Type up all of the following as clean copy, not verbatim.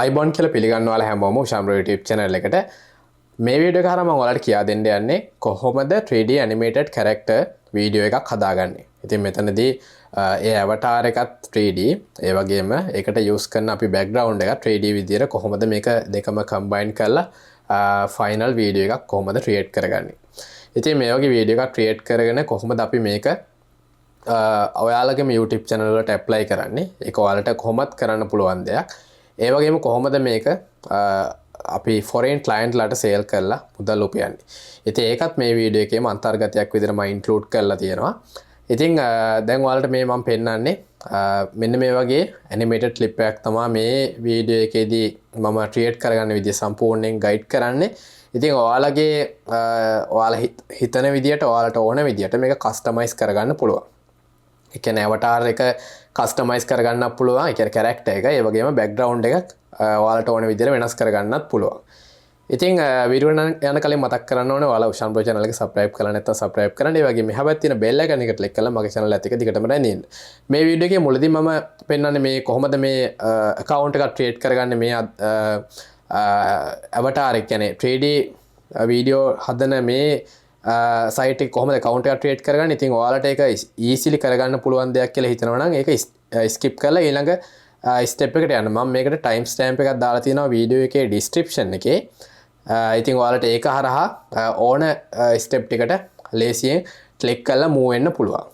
iBond කියලා පිළිගන්නවා හැමෝම උෂාම්රෝ YouTube channel එකට මේ වීඩියෝ එක හරහා මම ඔයාලට කියා දෙන්න යන්නේ කොහොමද 3D animated character වීඩියෝ එකක් හදාගන්නේ. ඉතින් මෙතනදී ඒ avatar එකත් 3D ඒ වගේම ඒකට use කරන අපි background එක 3D විදියට කොහොමද මේක දෙකම combine කරලා final වීඩියෝ එකක් කොහොමද create කරගන්නේ. ඉතින් මේ වගේ වීඩියෝ එකක් create කරගෙන කොහොමද අපි මේක ඔයාලගේම YouTube channel වලට apply කරන්නේ. ඒක ඔයාලට කොහොමත් කරන්න පුළුවන් දෙයක්. ඒ වගේම කොහොමද මේක අපි foreign client ලට sale කරලා මුදල් උපයන්නේ. ඉතින් ඒකත් මේ වීඩියෝ එකේම අන්තර්ගතයක් විදිහට මම include කරලා තියෙනවා. ඉතින් දැන් ඔයාලට මේ මම පෙන්නන්නේ මෙන්න මේ වගේ animated clip එකක් තමයි මේ වීඩියෝ එකේදී මම create කරගන්න විදිය සම්පූර්ණයෙන් guide කරන්නේ. ඉතින් ඔයාලගේ ඔයාලා හිතන විදියට ඔයාලට ඕන විදියට මේක customize කරගන්න පුළුවන්. ඒ කියන්නේ avatar එක customize කරගන්න පුළුවන්. ඒ කියන්නේ character එක, ඒ වගේම background එක ඔයාලට ඕන විදිහට වෙනස් කරගන්නත් පුළුවන්. ඉතින් වීඩියෝ යන කලින් මතක් කරන්න ඕනේ ඔයාලා උෂාන් බ්‍රෝ channel එක subscribe කරලා නැත්නම් subscribe කරන්න. ඒ වගේම මෙහා පැත්තේ තියෙන bell icon එක click කරලා මගේ channel එකත් එක්ක දිගටම රැඳෙන්න. මේ වීඩියෝ එකේ මුලදී මම පෙන්නන්නේ මේ කොහොමද මේ account එකක් create කරගන්නේ මේ avatar එක කියන්නේ 3D වීඩියෝ හදන මේ සයිට් එක කොහොමද account එකක් create කරගන්නේ. ඉතින් ඔයාලට ඒක easily කරගන්න පුළුවන් දෙයක් කියලා හිතනවා නම් ඒක skip කරලා ඊළඟ ස්ටෙප් එකට යන්න. මම මේකට time stamp එකක් දාලා තියෙනවා වීඩියෝ එකේ description එකේ. ඉතින් ඔයාලට ඒක හරහා ඕන ස්ටෙප් ටිකට ලේසියෙන් ක්ලික් කරලා move වෙන්න පුළුවන්.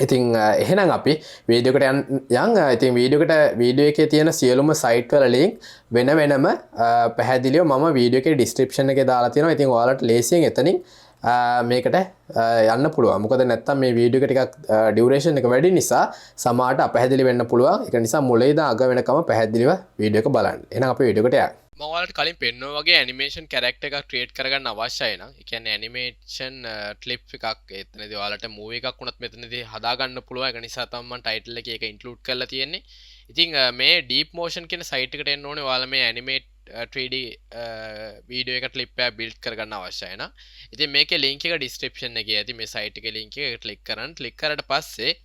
ඉතින් එහෙනම් අපි වීඩියෝ එකට යන්. ඉතින් වීඩියෝ එකේ තියෙන සියලුම සයිට් වල link වෙන වෙනම පැහැදිලිව මම වීඩියෝ එකේ description එකේ දාලා තියෙනවා. ඉතින් ඔයාලට ලේසියෙන් එතනින් මේකට යන්න පුළුවන්. මොකද නැත්තම් මේ වීඩියෝ එක ටිකක් ඩියුරේෂන් එක වැඩි නිසා සමහරට අපැහැදිලි වෙන්න පුළුවන්. ඒක නිසා මුල ඉඳන් අග වෙනකම පැහැදිලිව වීඩියෝ එක බලන්න. එහෙනම් අපි වීඩියෝ එකට යමු. මම ඔයාලට කලින් පෙන්වුවා වගේ ඇනිමේෂන් කැරක්ටර් එකක් ක්‍රියේට් කරගන්න අවශ්‍යයි නම් ඒ කියන්නේ ඇනිමේෂන් ක්ලිප් එකක් එතනදී ඔයාලට මූවි එකක් වුණත් මෙතනදී හදාගන්න පුළුවන්. ඒක නිසා තමයි මම ටයිටල් එකේ ඒක ඉන්ක්ලූඩ් කරලා තියෙන්නේ. ඉතින් මේ ඩීප් මෝෂන් කියන සයිට් එකට එන්න ඕනේ ඔයාලා මේ ඇනිමේට් 3D වීඩියෝ එක ක්ලිප් එකක් බිල්ඩ් කරගන්න අවශ්‍යයි නම්. ඉතින් මේකේ link එක description එකේ ඇති. මේ site එකේ link එක ක්ලික් කරන්න. ක්ලික් කරලා පස්සේ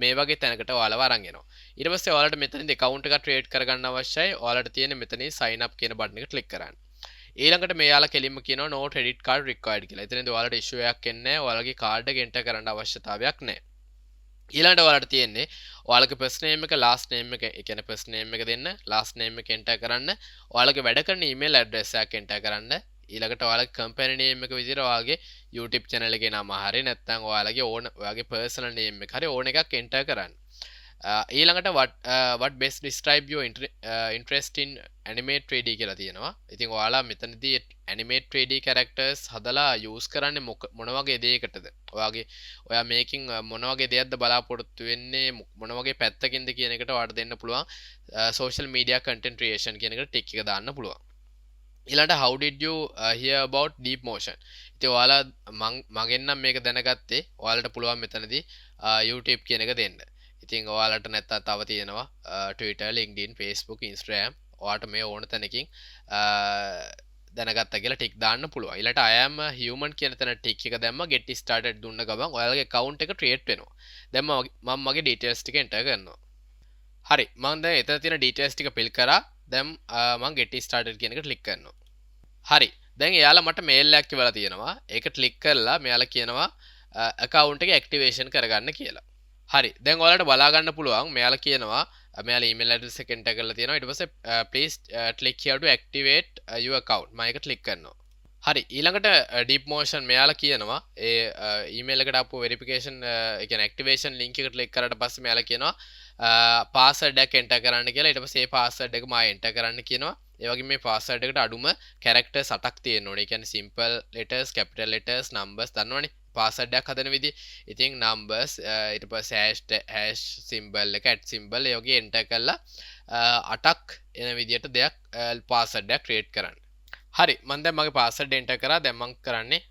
මේ වගේ තැනකට ඔයාලව අරන් එනවා. ඊට පස්සේ ඔයාලට මෙතනදී account එකක් create කරගන්න අවශ්‍යයි. ඔයාලට තියෙන මෙතනින් sign up කියන බටන් එක ක්ලික් කරන්න. ඊළඟට මෙයාලා කෙලින්ම කියනවා no credit card required කියලා. එතනදී ඔයාලට issue එකක් එන්නේ නැහැ. ඔයාලගේ card එක enter කරන්න අවශ්‍යතාවයක් නැහැ. ඊළඟට ඔයාලට තියෙන්නේ ඔයාලගේ first name එක last name එක, ඒ කියන්නේ first name එක දෙන්න, last name එක enter කරන්න, ඔයාලගේ වැඩ කරන email address එකක් enter කරන්න, ඊළඟට ඔයාලගේ company name එක විදිහට ඔයාලගේ YouTube channel එකේ නම හරි නැත්නම් ඔයාලගේ ඕන ඔයාගේ personal name එක හරි ඕන එකක් enter කරන්න. ඊළඟට what best describe your interest in animate 3D කියලා තියෙනවා. ඉතින් ඔයාලා මෙතනදී animate 3D characters හදලා use කරන්නේ මොන වගේ දෙයකටද? ඔයා මේකින් මොන වගේ දෙයක්ද බලාපොරොත්තු වෙන්නේ? මොන වගේ පැත්තකින්ද කියන එකට ඔයාලට දෙන්න පුළුවන්. social media content creation කියන එකට ටික් එක දාන්න පුළුවන්. ඊළඟට how did you hear about deep motion? ඉතින් ඔයාලා මගෙන් නම් මේක දැනගත්තේ. ඔයාලට පුළුවන් මෙතනදී YouTube කියන එක දෙන්න. ඉතින් ඔයාලට නැත්තම් තව තියෙනවා Twitter, LinkedIn, Facebook, Instagram. ඔයාලට මේ ඕන තැනකින් දැනගත්තා කියලා ටික් දාන්න පුළුවන්. ඊළඟට I am a human කියන තැන ටික් එක දැම්ම get started දුන්න ගමන් ඔයාලගේ account එක create වෙනවා. දැන් මම මගේ details ටික enter කරනවා. හරි. මම දැන් එතන තියෙන details ටික fill කරා. දැන් මම get started කියන එක click කරනවා. හරි. දැන් එයාලා මට mail එකක් කියලා තියෙනවා. ඒක click කරලා මෙයාලා කියනවා account එක activation කරගන්න කියලා. හරි. දැන් ඔයාලට බලා ගන්න පුළුවන් මෙයාලා කියනවා මෙයාලා email address එක enter කරලා තියෙනවා. ඊට පස්සේ please click here to activate your account. මම ඒක click කරනවා. හරි. ඊළඟට deep motion මෙයාලා කියනවා ඒ email එකට ආපු verification ඒ කියන්නේ activation link එක click කරාට පස්සේ මෙයාලා කියනවා password එක enter කරන්න කියලා. ඊට පස්සේ ඒ password එක මම enter කරන්න කියනවා. ඒ වගේ මේ password එකට අඩුම characters 8ක් තියෙන්න ඕනේ. ඒ කියන්නේ simple letters, capital letters, numbers දන්නවනේ. password එකක් හදන විදිහ. ඉතින් numbers ඊට පස්සේ hash symbol එක at symbol ඒ වගේ enter කරලා 8ක් එන විදිහට දෙයක් password එකක් create කරන්න. හරි. මම දැන් මගේ password enter කරා. දැන් මම කරන්නේ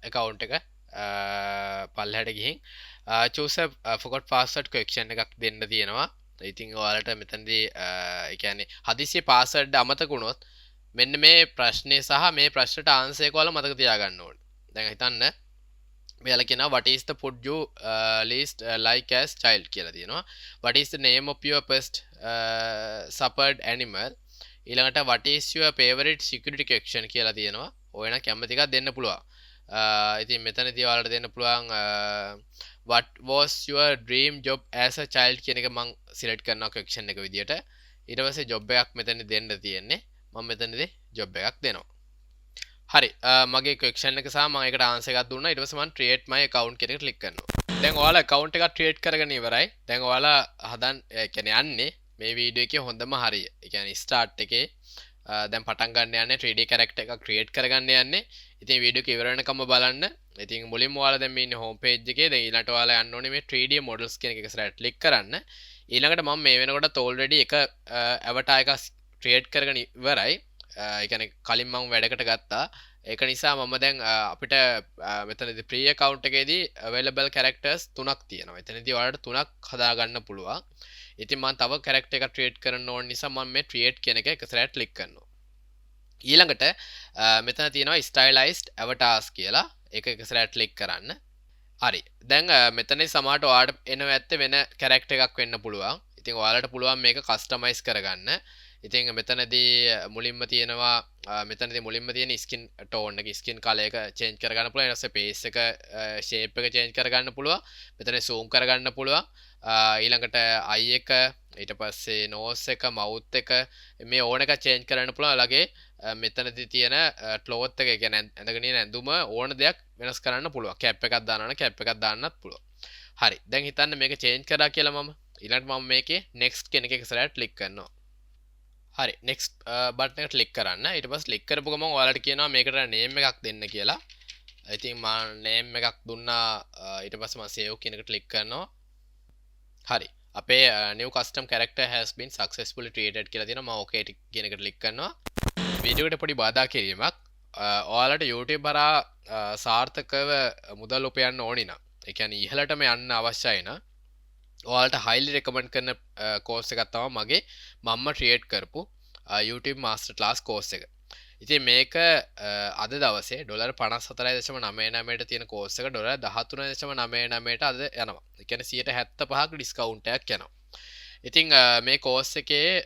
account එක පල්ලෙහාට ගිහින් choose a forgot password question එකක් දෙන්න තියෙනවා. ඉතින් ඔයාලට මෙතනදී ඒ කියන්නේ හදිසියේ password අමතක වුණොත් මෙන්න මේ ප්‍රශ්නේ සහ මේ ප්‍රශ්නට ආන්සර් එක ඔයාලා මතක තියාගන්න ඕනේ. දැන් හිතන්න මෙයාලා කියනවා what is the food you least like as child කියලා තියෙනවා. What is the name of your first suppered animal? ඊළඟට what is your favorite security question කියලා තියෙනවා. ඔයන කැමති එකක් දෙන්න පුළුවන්. ඉතින් මෙතනදී ඔයාලට දෙන්න පුළුවන් what was your dream job as a child කියන එක මම සිලෙක්ට් කරනවා question එක විදියට. ඊට පස්සේ job එකක් මෙතන දෙන්න තියෙන්නේ. මම මෙතනදී job එකක් දෙනවා. හරි මගේ question එක සහ මම ඒකට answer එකක් දුන්නා. ඊට පස්සේ මම create my account කියන එකට click කරනවා. දැන් ඔයාලා account එකක් create කරගෙන ඉවරයි. දැන් ඔයාලා හදන් කියන්නේ යන්නේ මේ වීඩියෝ එකේ හොඳම හරිය. ඒ කියන්නේ start එකේ දැන් පටන් ගන්න යන්නේ 3D character එකක් create කරගන්න යන්නේ. ඉතින් වීඩියෝ එක ඉවර වෙනකම්ම බලන්න. ඉතින් මුලින්ම ඔයාලා දැන් මේ ඉන්නේ home page එකේ. දැන් ඊළඟට ඔයාලා යන්න ඕනේ මේ 3D models කියන එක ඉස්සරහට click කරන්න. ඊළඟට මම මේ වෙනකොටත් already එක avatar එකක් create කරගෙන ඉවරයි. ඒ කියන්නේ කලින් මම වැඩකට ගත්තා. ඒක නිසා මම දැන් අපිට මෙතනදී free account එකේදී available characters 3ක් තියෙනවා. එතනදී ඔයාලට 3ක් හදා ගන්න පුළුවන්. ඉතින් මම තව character එකක් create කරන්න ඕන නිසා මම මේ create කියන එක එකසරට click කරනවා. ඊළඟට මෙතන තියෙනවා stylized avatars කියලා. ඒක එකසරට click කරන්න. හරි. දැන් මෙතනදී සමහරට ඔයාලට එනවා ඇත්තේ වෙන character එකක් වෙන්න පුළුවන්. ඉතින් ඔයාලට පුළුවන් මේක customize කරගන්න. ඉතින් මෙතනදී මුලින්ම තියෙනවා මෙතනදී මුලින්ම තියෙන skin tone එක skin color එක change කරගන්න පුළුවන්. ඊට පස්සේ face එක shape එක change කරගන්න පුළුවන්. මෙතන zoom කරගන්න පුළුවන්. ඊළඟට eye එක ඊට පස්සේ nose එක mouth එක මේ ඕන එක change කරන්න පුළුවන්. ළගේ මෙතනදී තියෙන cloth එක කියන්නේ ඇඳගෙන ඉන්න ඇඳුම ඕන දෙයක් වෙනස් කරන්න පුළුවන්. cap එකක් දානවා නම් cap එකක් දාන්නත් පුළුවන්. හරි. දැන් හිතන්න මේක change කරා කියලා මම. ඊළඟට මම මේකේ next කියන එක ඉස්සරහට click කරනවා. හරි next බටන් එක click කරන්න. ඊට පස්සේ click කරපු ගමන් ඔයාලට කියනවා මේකට name එකක් දෙන්න කියලා. ඉතින් මම name එකක් දුන්නා. ඊට පස්සේ මම save කියන එකට click කරනවා. හරි. අපේ new custom character has been successfully created කියලා තියෙනවා. මම okay කියන එකට click කරනවා. වීඩියෝ එකට පොඩි බාධා කිරීමක්. ඔයාලට YouTube හරහා සාර්ථකව මුදල් උපයන්න ඕනි නම්, ඒ කියන්නේ ඉහළටම යන්න අවශ්‍යයි නම් ඔයාලට highly recommend කරන course එකක් තමයි මගේ මම්ම create කරපු YouTube master class course එක. ඉතින් මේක අද දවසේ $54.99ට තියෙන course එක $13.99ට අද යනවා. ඒ කියන්නේ 75ක discount එකක් යනවා. ඉතින් මේ course එකේ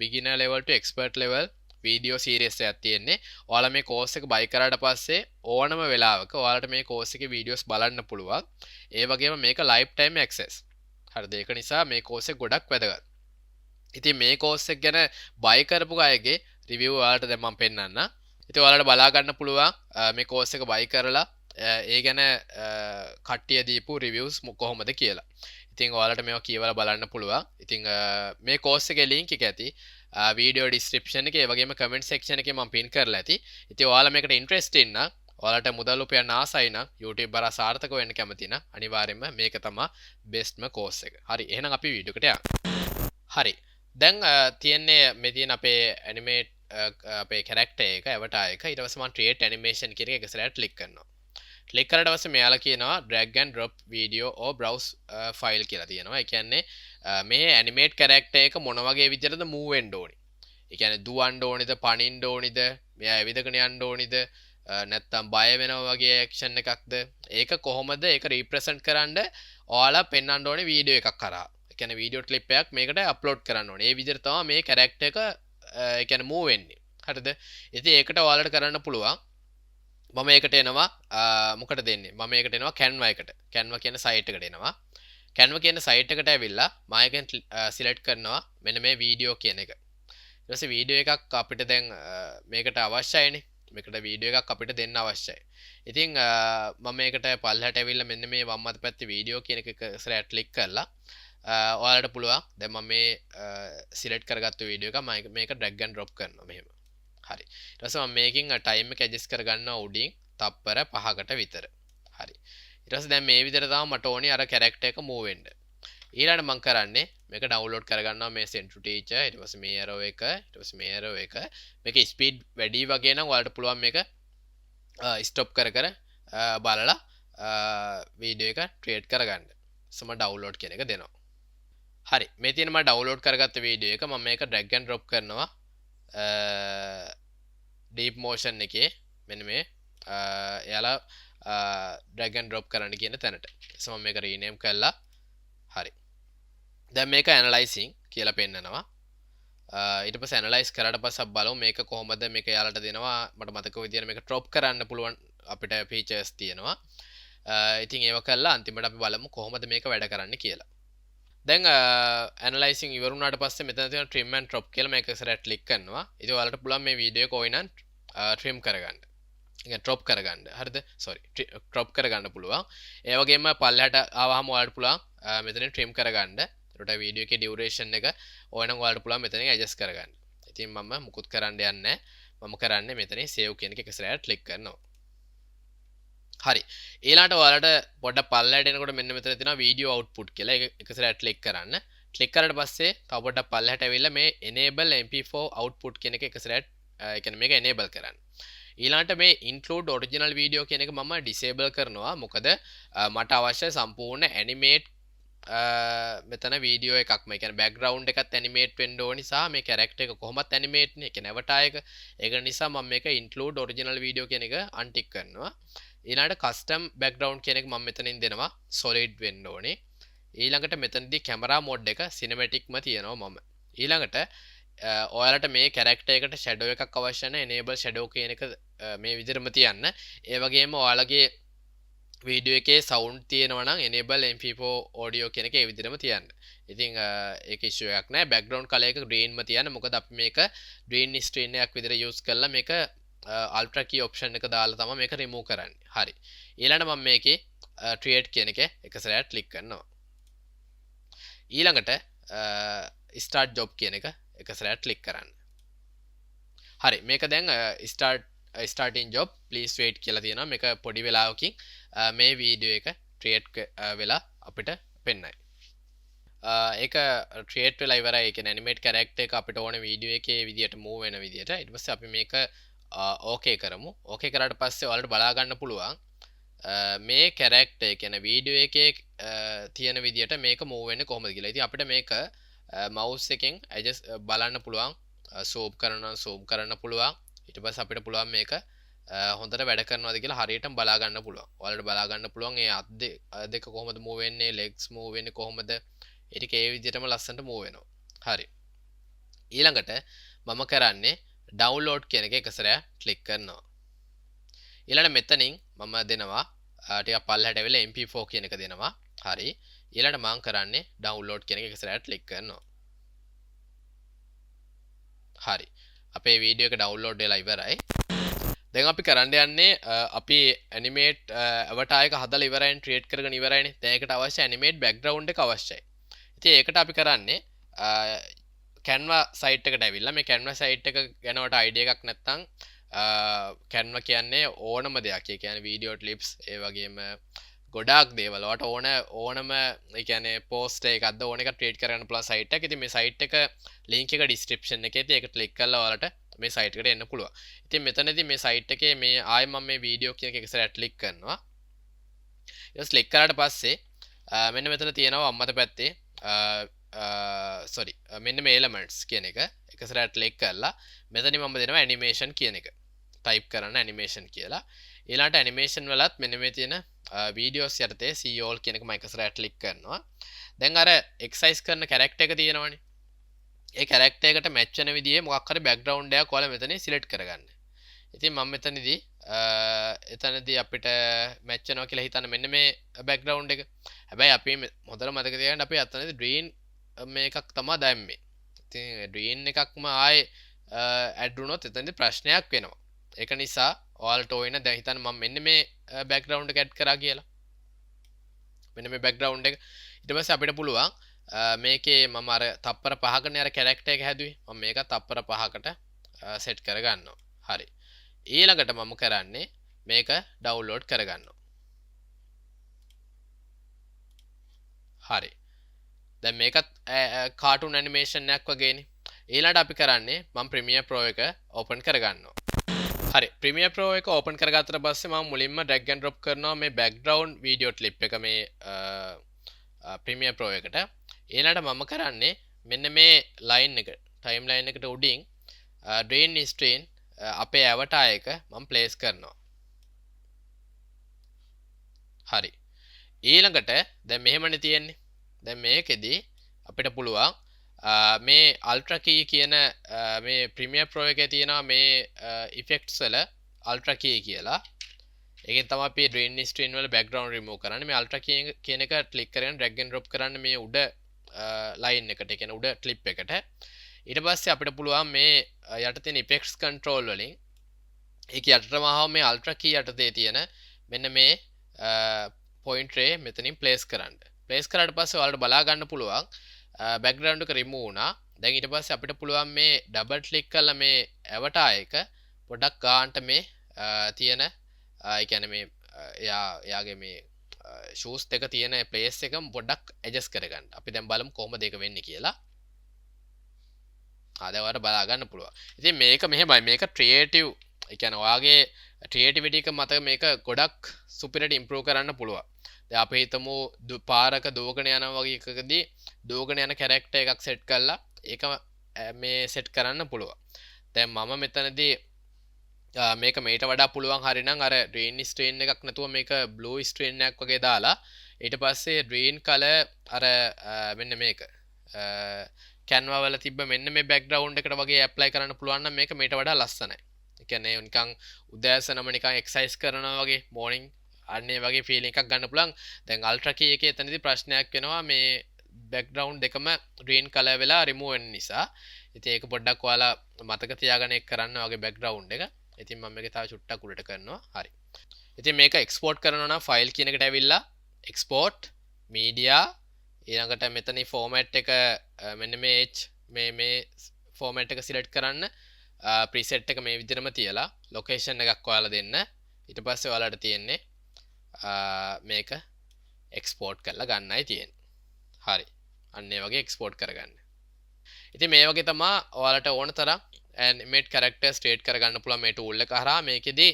beginner level to expert level video series එකක් තියෙන්නේ. ඔයාලා මේ course එක buy කරාට පස්සේ ඕනම වෙලාවක ඔයාලට මේ course එකේ videos බලන්න පුළුවන්. ඒ වගේම මේක lifetime access. හරිද? ඒක නිසා මේ course එක ගොඩක් වැදගත්. ඉතින් මේ course එක ගැන buy කරපු අයගේ review ඔයාලට දැන් මම පෙන්නන්න. ඉතින් ඔයාලට බලා ගන්න පුළුවන් මේ course එක buy කරලා ඒ ගැන කට්ටිය දීපු reviews කොහොමද කියලා. ඉතින් ඔයාලට මේවා කියවලා බලන්න පුළුවන්. ඉතින් මේ course එකේ link එක ඇති video description එකේ, ඒ වගේම comment section එකේ මම pin කරලා ඇති. ඉතින් ඔයාලා මේකට interested නම් ඔයාලට මුදල් උපයන්න ආසයි නම් YouTube බර සාර්ථක වෙන්න කැමති නම් අනිවාර්යයෙන්ම මේක තමයි bestම course එක. හරි. එහෙනම් අපි වීඩියෝ එකට යමු. හරි. දැන් තියෙන්නේ මේ තියෙන අපේ animate අපේ character එක avatar එක. ඊට පස්සේ මම create animation කියන එක ඉස්සරහට click කරනවා. click කරලා පස්සේ මෙයාලා කියනවා drag and drop video or browse file කියලා තියෙනවා. ඒ කියන්නේ මේ animate character එක මොන වගේ විදිහටද move වෙන්න ඕනේ. ඒ කියන්නේ දුවන්න ඕනේද, පනින්න ඕනේද, මෙයා ඇවිදගෙන යන්න ඕනේද, නැත්තම් බය වෙනවා වගේ ඇක්ෂන් එකක්ද, ඒක කොහොමද ඒක රීප්‍රසන්ට් කරන්න ඔයාලා පෙන්වන්න ඕනේ වීඩියෝ එකක් කරා. ඒ කියන්නේ වීඩියෝ ක්ලිප් එකක් මේකට අප්ලෝඩ් කරන්න ඕනේ. ඒ විදිහට තමයි මේ කැරක්ටර් එක ඒ කියන්නේ මූව් වෙන්නේ. හරිද? ඉතින් ඒකට ඔයාලට කරන්න පුළුවන්. මම ඒකට එනවා මොකටද දෙන්නේ? මම ඒකට එනවා Canva එකට. Canva කියන සයිට් එකට එනවා. Canva කියන සයිට් එකට ඇවිල්ලා මම එකෙන් සිලෙක්ට් කරනවා මෙන්න මේ වීඩියෝ කියන එක. ඊට පස්සේ වීඩියෝ එකක් අපිට දැන් මේකට අවශ්‍යයිනේ. මේකට වීඩියෝ එකක් අපිට දෙන්න අවශ්‍යයි. ඉතින් මම මේකට පල්ලහැට ඇවිල්ලා මෙන්න මේ වම් අත පැත්තේ වීඩියෝ කියන එක ඉස්සරහට ක්ලික් කරලා ඔයාලට පුළුවන් දැන් මම මේ සිලෙක්ට් කරගත්තු වීඩියෝ එක මම මේක drag and drop කරනවා මෙහෙම. හරි. ඊට පස්සේ මම මේකෙන් ටයිම් එක ඇඩ්ජස්ට් කරගන්නවා උඩින් තප්පර 5කට විතර. හරි. ඊට පස්සේ දැන් මේ විදිහට තමයි මට ඕනේ අර කැරක්ටර් එක මූව් වෙන්න. ඊළඟට මම කරන්නේ මේක ඩවුන්ලෝඩ් කරගන්නවා මේ send to teacher, ඊට පස්සේ මේ arrow එක, ඊට පස්සේ මේ arrow එක. මේක ස්පීඩ් වැඩි වගේ නම් ඔයාලට පුළුවන් මේක ස්ටොප් කර කර බලලා වීඩියෝ එක ක්‍රියේට් කරගන්න. සම ඩවුන්ලෝඩ් කියන එක දෙනවා. හරි. මේ තියෙන මම ඩවුන්ලෝඩ් කරගත්ත වීඩියෝ එක මම මේක drag and drop කරනවා deep motion එකේ මෙන්න මේ එයාලා drag and drop කරන්න කියන තැනට. මම මේක rename කරලා හරි. දැන් මේක analyzing කියලා පෙන්නනවා. ඊට පස්සේ ඇනලයිස් කරාට පස්සේ බලමු මේක කොහොමද මේක යාලට දෙනවා මට මතක විදියට මේක ඩ්‍රොප් කරන්න පුළුවන් අපිට ෆීචර්ස් තියෙනවා ඉතින් ඒව කළා අන්තිමට අපි බලමු කොහොමද මේක වැඩ කරන්න කියලා දැන් ඇනලයිසින් ඉවරුණාට පස්සේ මෙතන තියෙන trim and drop කියලා මේක ඉස්සරහට ක්ලික් කරනවා ඉතින් ඔයාලට පුළුවන් මේ වීඩියෝ එක ඕයි නම් trim කරගන්න ට්‍රොප් කරගන්න හරිද සොරි ට්‍රොප් කරගන්න පුළුවන් ඒ වගේම පල්ලෙහාට ආවහම ඔයාලට පුළුවන් මෙතනින් ට්‍රිම් කරගන්න එතකොට වීඩියෝ එකේ ඩියුරේෂන් එක ඕනනම් ඔයාලට පුළුවන් මෙතනින් ඇඩ්ජස්ට් කරගන්න ඉතින් මම මුකුත් කරන්න යන්නේ මම කරන්නේ මෙතනින් සේව් කියන එක ඉස්සරහට ක්ලික් කරනවා හරි ඊළාට ඔයාලට පොඩ්ඩක් පල්ලෙහාට එනකොට මෙන්න මෙතන තියෙනවා වීඩියෝ අවුට්පුට් කියලා ඒක ඉස්සරහට ක්ලික් කරන්න ක්ලික් කරාට පස්සේ තව පොඩ්ඩක් පල්ලෙහාට ඇවිල්ලා මේ enable mp4 output කියන එක ඉස්සරහට ඒ කියන්නේ මේක enable කරන්න ඊළාට මේ include original video කියන එක මම disable කරනවා මොකද මට අවශ්‍ය සම්පූර්ණ animate මෙතන වීඩියෝ එකක් මේ කියන්නේ background එකත් animate වෙන්න ඕනි සහ මේ character එක කොහොමත් animate නේ ඒ කියන්නේ avatar එක ඒක නිසා මම මේක include original video කියන එක untick කරනවා ඊළඟට custom background කියන එක මම මෙතනින් දෙනවා solid වෙන්න ඕනේ ඊළඟට මෙතනදී camera mode එක cinematic ම තියනවා මම ඊළඟට ඔයාලට මේ කැරක්ටර් එකට ෂැඩෝ එකක් අවශ්‍ය නැහැ enable shadow කියන එක මේ විදිහටම තියන්න ඒ වගේම ඔයාලගේ වීඩියෝ එකේ සවුන්ඩ් තියෙනවා නම් enable mp4 audio කියන එක ඒ විදිහටම තියන්න ඉතින් ඒක ඉෂුව එකක් නැහැ background color එක green ම තියන්න මොකද අපි මේක green screen එකක් විදිහට use කරලා මේක ultra key option එක දාලා තමයි මේක remove කරන්නේ හරි ඊළඟට මම මේකේ create කියන එක එක සැරයක් click කරනවා ඊළඟට start job කියන එක එක සැරයක් click කරන්න හරි මේක දැන් starting job please wait කියලා තියෙනවා මේක පොඩි වෙලාවකින් මේ වීඩියෝ එක create වෙලා අපිට පෙන්නයි ඒක create වෙලා ඉවරයි ඒ කියන්නේ animate character එක අපිට ඕන වීඩියෝ එකේ විදියට move වෙන විදියට ඊට පස්සේ අපි මේක okay කරමු okay කරාට පස්සේ ඔයාලට බලා ගන්න පුළුවන් මේ character ඒ කියන්නේ වීඩියෝ එකේ තියෙන විදියට මේක move වෙන්නේ කොහොමද කියලා. ඉතින් අපිට මේක mouse එකෙන් adjust බලන්න පුළුවන් zoom කරන්න පුළුවන් ඊට පස්සේ අපිට පුළුවන් මේක හොඳට වැඩ කරනවාද කියලා හරියටම බලා ගන්න පුළුවන්. ඔයාලට බලා ගන්න පුළුවන් මේ අත් දෙක කොහොමද move වෙන්නේ, legs move වෙන්නේ කොහොමද? ඒ ටික ඒ විදිහටම ලස්සනට move වෙනවා. හරි. ඊළඟට මම කරන්නේ download කියන එක එකසරයක් click කරනවා. ඊළඟට මෙතනින් මම දෙනවා ටිකක් පල්ලෙහාට ඇවිල්ලා mp4 කියන එක දෙනවා. හරි. ඊළඟට මම කරන්නේ download කියන එක එකසරයක් click කරනවා. හරි. අපේ වීඩියෝ එක download වෙලා ඉවරයි. දැන් අපි කරන්න යන්නේ අපි animate avatar එක හදලා ඉවරයින් create කරගෙන ඉවරයිනේ. දැන් ඒකට අවශ්‍ය animate background එක අවශ්‍යයි. ඉතින් ඒකට අපි කරන්නේ Canva site එකට ඇවිල්ලා මේ Canva site එක ගැන වට idea එකක් නැත්නම් Canva කියන්නේ ඕනම දෙයක්. ඒ කියන්නේ video clips ඒ වගේම ගොඩාක් දේවල් වලට ඕනම ඒ කියන්නේ post එකක්ද ඕන එකක් create කරන්න පුළුවන් site එකක්. ඉතින් මේ site එක link එක description එකේ තියෙයි. ඒක click කරලා ඔයාලට මේ site එකට එන්න පුළුවන්. ඉතින් මෙතනදී මේ site එකේ මේ ආයෙ මම මේ වීඩියෝ කියන එක එකසරට click කරනවා. ඊට click කරාට පස්සේ මෙන්න මෙතන තියෙනවා අම්මත පැත්තේ sorry මෙන්න මේ elements කියන එක එකසරට click කරලා මෙතනින් මම දෙනවා animation කියන එක. type කරන්න animation කියලා. ඊළාට animation වලත් මෙන්න මේ තියෙන videos යටතේ see all කියන එක මම එකසරට click කරනවා. දැන් අර exercise කරන character එක තියෙනවනේ. ඒ character එකට match වෙන විදිහේ මොකක් හරි background එකක් ඔයාලා මෙතනින් select කරගන්න. ඉතින් මම එතනදී අපිට match වෙනවා කියලා හිතන්න මෙන්න මේ background එක. හැබැයි අපි හොඳට මතක තියාගන්න අපි අතනදී green මේකක් තමයි දැම්මේ. ඉතින් green එකක්ම ආයේ add වුණොත් එතනදී ප්‍රශ්නයක් වෙනවා. ඒක නිසා ඔයාලට ඕන දැන් හිතන්න මම මෙන්න මේ background එක add කරා කියලා. මෙන්න මේ background එක. ඊට පස්සේ අපිට පුළුවන් මේකේ මම අර තප්පර 5කනේ අර කැරක්ටර් එක හැදුවේ. මම මේක තප්පර 5කට සෙට් කරගන්නවා. හරි. ඊළඟට මම කරන්නේ මේක ඩවුන්ලෝඩ් කරගන්නවා. හරි. දැන් මේකත් කාටුන් ඇනිමේෂන් එකක් වගේනේ. ඊළඟට අපි කරන්නේ මම Premiere Pro එක ඕපන් කරගන්නවා. හරි Premiere Pro එක ඕපන් කරගත්තට පස්සේ මම මුලින්ම drag and drop කරනවා මේ background video clip එක මේ Premiere Pro එකට. ඊළඟට මම කරන්නේ මෙන්න මේ line එක timeline එකට උඩින් drain screen අපේ avatar එක මම place කරනවා. හරි. ඊළඟට දැන් මෙහෙමනේ තියෙන්නේ. දැන් මේකෙදි අපිට පුළුවන් මේ අල්ට්‍රකී කියන මේ ප්‍රමිය ප්‍රෝ එක තියෙනවා මේ ඉෆෙක්ට්ස් වල අල්ට්‍රකී කියලා ඒක තම අපේ ඩ්‍රේන් ස්ට්‍රීන් වල බෑග්ග්‍රවුන්ඩ් රිමූව් කරන්න මේ අල්ට්‍රා කියන එක ක්ලික් කරගෙන ඩ්‍රැග් ඇන්ඩ් ඩ්‍රොප් කරන්න මේ උඩ ලයින් එකට ඒ කියන්නේ උඩ ක්ලිප් එකට ඊට පස්සේ අපිට පුළුවන් මේ යට තියෙන ඉෆෙක්ට්ස් කන්ට්‍රෝල් වලින් ඒක යටටම ආවම මේ අල්ට්‍රා කී යටතේ තියෙන මෙන්න මේ පොයින්ට් රේ මෙතනින් ප්ලේස් කරන්න ප්ලේස් කරාට පස්සේ ඔයාලට බලා ගන්න පුළුවන් බෑග්ග්‍රවුන්ඩ් එක රිමූව් වුණා දැන් ඊට පස්සේ අපිට පුළුවන් මේ ඩබල් ක්ලික් කරලා මේ ඇවටා එක පොඩක් ගන්නට මේ තියෙන ඒ කියන්නේ මේ එයාගේ මේ ෂූස් දෙක තියෙන ප්ලේස් එක පොඩ්ඩක් ඇඩ්ජස්ට් කරගන්න. අපි දැන් බලමු කොහොමද ඒක වෙන්නේ කියලා. දැන් ඔයාලට බලා ගන්න පුළුවන්. ඉතින් මේක මෙහෙමයි මේක ක්‍රියේටිව් ඒ කියන්නේ ඔයාගේ ක්‍රියේටිවිටි එක මත මේක ගොඩක් සුපිරියට ඉම්ප්‍රූව් කරන්න පුළුවන්. දැන් අපි හිතමු පාරක දුවගෙන යනවා වගේ එකකදී දුවගෙන යන කැරක්ටර් එකක් සෙට් කරලා ඒක මේ සෙට් කරන්න පුළුවන්. දැන් මම මෙතනදී මේක මේට වඩා පුළුවන් හරිනම් අර ඩ්‍රීන් ස්ට්‍රීන් එකක් නැතුව මේක බ්ලූ ස්ට්‍රීන් එකක් වගේ දාලා ඊට පස්සේ ඩ්‍රීන් කලර් අර මෙන්න මේක කැන්වා වල තිබ්බ මෙන්න මේ බෑග්ග්‍රවුන්ඩ් එකට වගේ ඇප්ලයි කරන්න පුළුවන් නම් මේක මේට වඩා ලස්සනයි. ඒ කියන්නේ නිකන් උදෑසනම නිකන් එක්සර්සයිස් කරනවා වගේ මෝර්නින් අන්නේ වගේ ෆීලිං එකක් ගන්න පුළුවන්. දැන් අල්ට්‍රා කී එකේ එතනදී ප්‍රශ්නයක් වෙනවා මේ බෑග්ග්‍රවුන්ඩ් දෙකම ග්‍රීන් කලර් වෙලා රිමූව් වෙන නිසා. ඉතින් ඒක පොඩ්ඩක් ඔයාලා මතක තියාගන්න ඒක කරන්න වගේ බෑග්ග්‍රවුන්ඩ් එක. ඉතින් මම මේක තව චුට්ටක් උඩට කරනවා. හරි. ඉතින් මේක එක්ස්පෝර්ට් කරනවා නම් ෆයිල් කියන එකට ඇවිල්ලා එක්ස්පෝර්ට් මීඩියා ඊළඟට මෙතන ෆෝමැට් එක මෙන්න මේ ෆෝමැට් එක සිලෙක්ට් කරන්න ප්‍රීසෙට් එක මේ විදිහටම තියලා ලොකේෂන් එකක් ඔයාලා දෙන්න. ඊට පස්සේ ඔයාලට තියෙන්නේ මේක එක්ස්පෝර්ට් කරලා ගන්නයි තියෙන්නේ. හරි. අන්න ඒ වගේ එක්ස්පෝර්ට් කරගන්න. ඉතින් මේ වගේ තමයි ඔයාලට ඕන තරම් animate character straight කරගන්න පුළුවන් මේ tool එක හරහා. මේකෙදි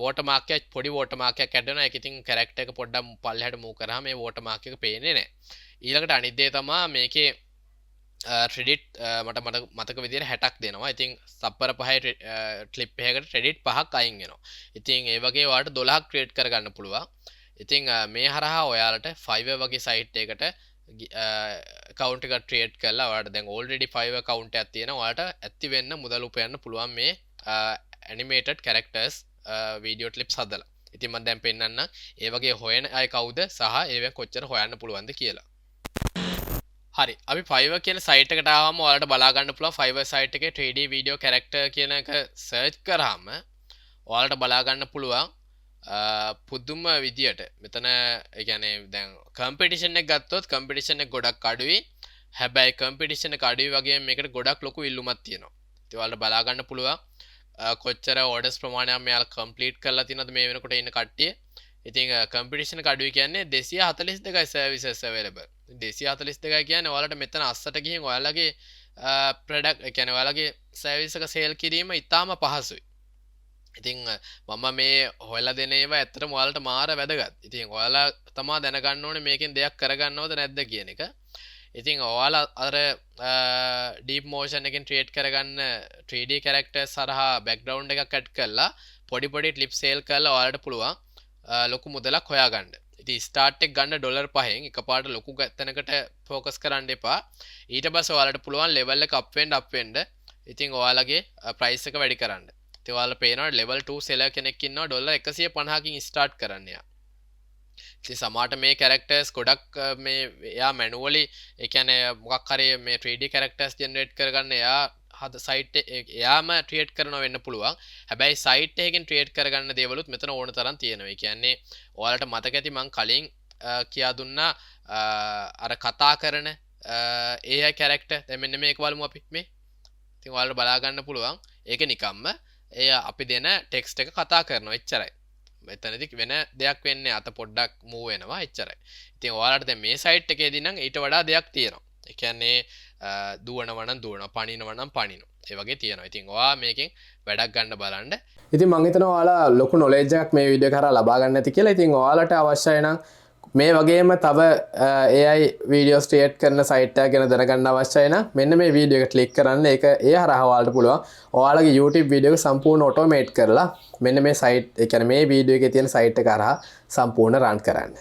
watermark එක පොඩි watermark එකක් ඇඩ් වෙනවා. ඒක ඉතින් character එක පොඩ්ඩක් පල්ලෙහාට move කරාම මේ watermark එක පේන්නේ නැහැ. ඊළඟට අනිත් දේ තමයි මේකේ ක්‍රෙඩිට් මට මතක විදිහට 60ක් දෙනවා. ඉතින් සප්පර 5 ක්ලිප් එකකට ක්‍රෙඩිට් 5ක් අයින් වෙනවා. ඉතින් ඒ වගේ ඔයාලට 12ක් ක්‍රියේට් කරගන්න පුළුවන්. ඉතින් මේ හරහා ඔයාලට Fiverr වගේ සයිට් එකකට account එක ක්‍රියේට් කරලා ඔයාලට දැන් already Fiverr account එකක් තියෙනවා. ඔයාලට ඇක්ටිව් වෙන්න මුදල් උපයන්න පුළුවන් මේ animated characters video clips හදලා. ඉතින් මම දැන් පෙන්නන්නම් ඒ වගේ හොයන අය කවුද සහ ඒවෙන් කොච්චර හොයන්න පුළුවන්ද කියලා. හරි අපි Fiverr කියන සයිට් එකට ආවම ඔයාලට බලා ගන්න පුළුවන් Fiverr සයිට් එකේ 3D video character කියන එක සර්ච් කරාම ඔයාලට බලා ගන්න පුළුවන් පුදුම විදියට මෙතන ඒ කියන්නේ දැන් කම්පිටිෂන් එක ගත්තොත් කම්පිටිෂන් එක ගොඩක් අඩුයි. හැබැයි කම්පිටිෂන් එක අඩුයි වගේම මේකට ගොඩක් ලොකු ඉල්ලුමක් තියෙනවා. ඉතින් ඔයාලට බලා ගන්න පුළුවන් කොච්චර ඕඩර්ස් ප්‍රමාණයක් මෙයාලා කම්ප්ලීට් කරලා තියෙනවද මේ වෙනකොට ඉන්න කට්ටිය. ඉතින් කම්පිටිෂන් එක අඩුයි කියන්නේ 242යි සර්විසස් අවైలබල්. 242 කියන්නේ ඔයාලට මෙතන අස්සට ගිහින් ඔයාලගේ ප්‍රොඩක්ට් ඒ කියන්නේ ඔයාලගේ සර්විස් එක සේල් කිරීම ඉතාම පහසුයි. ඉතින් මම මේ හොයලා දෙන ඒවා ඇත්තටම ඔයාලට මාර වැදගත්. ඉතින් ඔයාලා තමා දැනගන්න ඕනේ මේකෙන් දෙයක් කරගන්නවද නැද්ද කියන එක. ඉතින් ඔයාලා අර ඩීප් මෝෂන් එකෙන් ක්‍රියේට් කරගන්න 3D characters හරහා බෑග්ග්‍රවුන්ඩ් එකක් ඇඩ් කරලා පොඩි පොඩි ක්ලිප් සේල් කරලා ඔයාලට පුළුවන් ලොකු මුදලක් හොයාගන්න. ඉතින් ස්ටාර්ට් එක ගන්න $5න් එකපාරට ලොකු තැනකට ફોකස් කරන්න එපා. ඊට පස්සේ ඔයාලට පුළුවන් ලෙවල් එක අප් වෙන්න ඉතින් ඔයාලගේ ප්‍රයිස් එක වැඩි කරන්න. ඉතින් ඔයාලා පේනවා level 2 seller කෙනෙක් ඉන්නවා $150කින් ස්ටාර්ට් කරන්න යා. ඉතින් සමහරට මේ characters ගොඩක් මේ එයා manually ඒ කියන්නේ මොකක් හරි මේ 3D characters generate කරගන්න එයා හද සයිට් එයාම ක්‍රියේට් කරනවා වෙන්න පුළුවන්. හැබැයි සයිට් එකකින් ක්‍රියේට් කරගන්න දේවලුත් මෙතන ඕන තරම් තියෙනවා. ඒ කියන්නේ ඔයාලට මතක ඇති මං කලින් කියා දුන්නා අර කතා කරන AI character දැන් මෙන්න මේක බලමු අපි මේ. ඉතින් ඔයාලට බලා ගන්න පුළුවන්. ඒක නිකම්ම එය අපි දෙන ටෙක්ස්ට් එක කතා කරනවා එච්චරයි. මෙතනදී වෙන දෙයක් වෙන්නේ අත පොඩ්ඩක් මූව් වෙනවා එච්චරයි. ඉතින් ඔයාලට දැන් මේ සයිට් එකේදී නම් ඊට වඩා දෙයක් තියෙනවා. ඒ කියන්නේ දුවනවා නම් දුවනවා, පනිනවා නම් පනිනවා. ඒ වගේ තියෙනවා. ඉතින් ඔයා මේකෙන් වැඩක් ගන්න බලන්න. ඉතින් මම හිතනවා ඔයාලා ලොකු නොලෙජ් එකක් මේ වීඩියෝ කරා ලබා ගන්න ඇති කියලා. ඉතින් ඔයාලට අවශ්‍යයි නම් මේ වගේම තව AI වීඩියෝස් ක්‍රියේට් කරන සයිට් එකක් ගැන දැනගන්න අවශ්‍යයි නම් මෙන්න මේ වීඩියෝ එක ක්ලික් කරන්න. ඒක ඒ හරහා ඔයාලට පුළුවන් ඔයාලගේ YouTube වීඩියෝ එක සම්පූර්ණ ඔටෝමේට් කරලා මෙන්න මේ සයිට් ඒ කියන්නේ මේ වීඩියෝ එකේ තියෙන සයිට් එක හරහා සම්පූර්ණ රන් කරන්න.